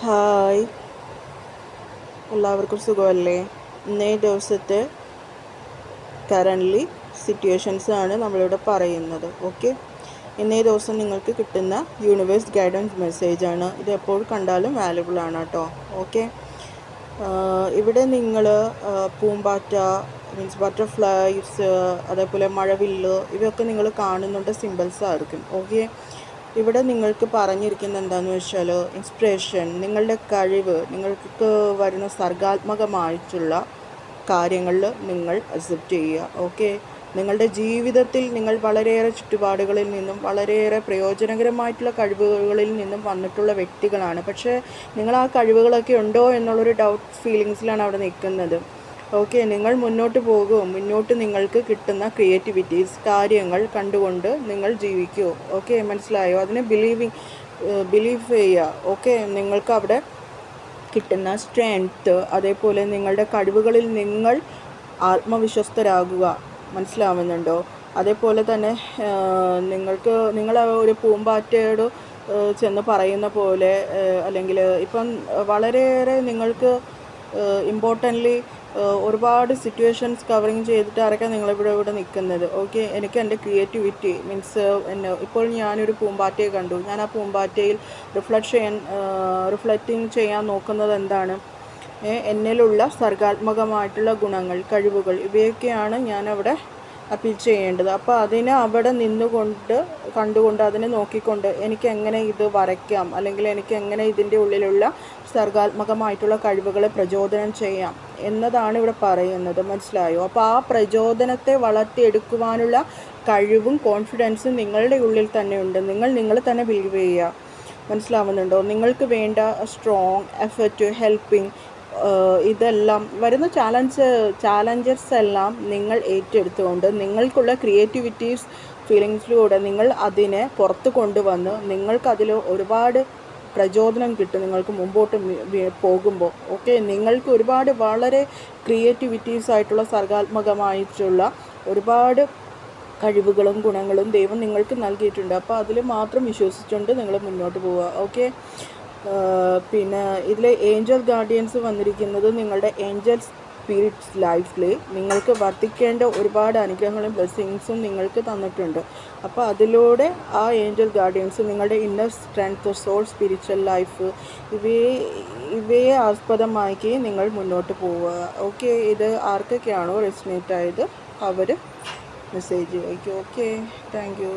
Hi, എല്ലാവർക്കും സുഖമല്ലേ? ഇന്നേ ദിവസത്തെ കറൻ്റ്ലി സിറ്റുവേഷൻസ് ആണ് നമ്മളിവിടെ പറയുന്നത്. ഓക്കെ, ഇന്നേ ദിവസം നിങ്ങൾക്ക് കിട്ടുന്ന യൂണിവേഴ്സ് ഗൈഡൻസ് മെസ്സേജാണ്. ഇത് എപ്പോൾ കണ്ടാലും വാല്യുബിൾ ആണ് കേട്ടോ. ഓക്കെ, ഇവിടെ നിങ്ങൾ പൂമ്പാറ്റ മീൻസ് ബട്ടർഫ്ലൈസ്, അതേപോലെ മഴവില്ല്, ഇവയൊക്കെ നിങ്ങൾ കാണുന്നുണ്ട് സിമ്പിൾസ് ആയിരിക്കും. ഓക്കെ, ഇവിടെ നിങ്ങൾക്ക് പറഞ്ഞിരിക്കുന്നത് എന്താണെന്ന് വെച്ചാൽ ഇൻസ്പിറേഷൻ, നിങ്ങളുടെ കഴിവ്, നിങ്ങൾക്ക് വരുന്ന സർഗാത്മകമായിട്ടുള്ള കാര്യങ്ങളിൽ നിങ്ങൾ അക്സെപ്റ്റ് ചെയ്യുക. ഓക്കെ, നിങ്ങളുടെ ജീവിതത്തിൽ നിങ്ങൾ വളരെയേറെ ചുറ്റുപാടുകളിൽ നിന്നും വളരെയേറെ പ്രയോജനകരമായിട്ടുള്ള കഴിവുകളിൽ നിന്നും വന്നിട്ടുള്ള വ്യക്തികളാണ്. പക്ഷേ നിങ്ങൾ ആ കഴിവുകളൊക്കെ ഉണ്ടോ എന്നുള്ളൊരു ഡൗട്ട് ഫീലിങ്സിലാണ് അവിടെ നിൽക്കുന്നത്. ഓക്കെ, നിങ്ങൾ മുന്നോട്ട് പോകും. മുന്നോട്ട് നിങ്ങൾക്ക് കിട്ടുന്ന ക്രിയേറ്റിവിറ്റീസ്, കാര്യങ്ങൾ കണ്ടുകൊണ്ട് നിങ്ങൾ ജീവിക്കൂ. ഓക്കെ, മനസ്സിലായോ? അതിനെ ബിലീവ് ചെയ്യുക. ഓക്കെ, നിങ്ങൾക്ക് അവിടെ കിട്ടുന്ന സ്ട്രെങ്ത്ത്, അതേപോലെ നിങ്ങളുടെ കഴിവുകളിൽ നിങ്ങൾ ആത്മവിശ്വസ്തരാകുക. മനസ്സിലാവുന്നുണ്ടോ? അതേപോലെ തന്നെ നിങ്ങൾ ഒരു പൂമ്പാറ്റയോട് ചെന്ന് പറയുന്ന പോലെ, അല്ലെങ്കിൽ ഇപ്പം വളരെയേറെ നിങ്ങൾക്ക് ഇമ്പോർട്ടൻ്റ്ലി ഒരുപാട് സിറ്റുവേഷൻസ് കവറിങ് ചെയ്തിട്ടായിരിക്കാം നിങ്ങളിവിടെ നിൽക്കുന്നത്. ഓക്കെ, എനിക്ക് എൻ്റെ ക്രിയേറ്റിവിറ്റി മീൻസ് ഇപ്പോൾ ഞാനൊരു പൂമ്പാറ്റയെ കണ്ടു. ഞാൻ ആ പൂമ്പാറ്റയിൽ റിഫ്ലക്റ്റിംഗ് ചെയ്യാൻ നോക്കുന്നത് എന്താണ്? എന്നിലുള്ള സർഗാത്മകമായിട്ടുള്ള ഗുണങ്ങൾ, കഴിവുകൾ, ഇവയൊക്കെയാണ് ഞാനവിടെ അപ്പീൽ ചെയ്യേണ്ടത്. അപ്പോൾ അതിനെ അവിടെ കണ്ടുകൊണ്ട് അതിനെ നോക്കിക്കൊണ്ട് എനിക്ക് എങ്ങനെ ഇത് വരയ്ക്കാം, അല്ലെങ്കിൽ എനിക്ക് എങ്ങനെ ഇതിൻ്റെ ഉള്ളിലുള്ള സർഗാത്മകമായിട്ടുള്ള കഴിവുകളെ പ്രചോദനം ചെയ്യാം എന്നതാണ് ഇവിടെ പറയുന്നത്. മനസ്സിലായോ? അപ്പോൾ ആ പ്രചോദനത്തെ വളർത്തിയെടുക്കുവാനുള്ള കഴിവും കോൺഫിഡൻസും നിങ്ങളുടെ ഉള്ളിൽ തന്നെ ഉണ്ട്. നിങ്ങൾ തന്നെ ബിലീവ് ചെയ്യുക. മനസ്സിലാവുന്നുണ്ടോ? നിങ്ങൾക്ക് വേണ്ട സ്ട്രോങ് എഫർട്ട്, ഹെൽപ്പിംഗ്, ഇതെല്ലാം വരുന്ന ചാലഞ്ചസ് എല്ലാം നിങ്ങൾ ഏറ്റെടുത്തുകൊണ്ട് നിങ്ങൾക്കുള്ള ക്രിയേറ്റിവിറ്റീസ് ഫീലിങ്സിലൂടെ നിങ്ങൾ അതിനെ പുറത്ത് കൊണ്ടുവന്ന് നിങ്ങൾക്കതിൽ ഒരുപാട് പ്രചോദനം കിട്ടും നിങ്ങൾക്ക് മുമ്പോട്ട് പോകുമ്പോൾ. ഓക്കെ, നിങ്ങൾക്ക് ഒരുപാട് വളരെ ക്രിയേറ്റിവിറ്റീസ് ആയിട്ടുള്ള സർഗാത്മകമായിട്ടുള്ള ഒരുപാട് കഴിവുകളും ഗുണങ്ങളും ദൈവം നിങ്ങൾക്ക് നൽകിയിട്ടുണ്ട്. അപ്പോൾ അതിൽ മാത്രം വിശ്വസിച്ചുകൊണ്ട് നിങ്ങൾ മുന്നോട്ട് പോവുക. ഓക്കെ, പിന്നെ ഇതിൽ ഏഞ്ചൽ ഗാർഡിയൻസ് വന്നിരിക്കുന്നത് നിങ്ങളുടെ ഏഞ്ചൽ സ്പിരിറ്റ്സ് ലൈഫിൽ നിങ്ങൾക്ക് വർദ്ധിക്കേണ്ട ഒരുപാട് അനുഗ്രഹങ്ങളും ബ്ലെസ്സിങ്സും നിങ്ങൾക്ക് തന്നിട്ടുണ്ട്. അപ്പോൾ അതിലൂടെ ആ ഏഞ്ചൽ ഗാർഡിയൻസ് നിങ്ങളുടെ inner strength, soul, spiritual life, ഇവയെ ആസ്പദമാക്കി നിങ്ങൾ മുന്നോട്ട് പോവുക. ഓക്കെ, ഇത് ആർക്കൊക്കെയാണോ റെസിനേറ്റ് ആയത് അവർ മെസ്സേജ് അയക്കും. Okay, thank you.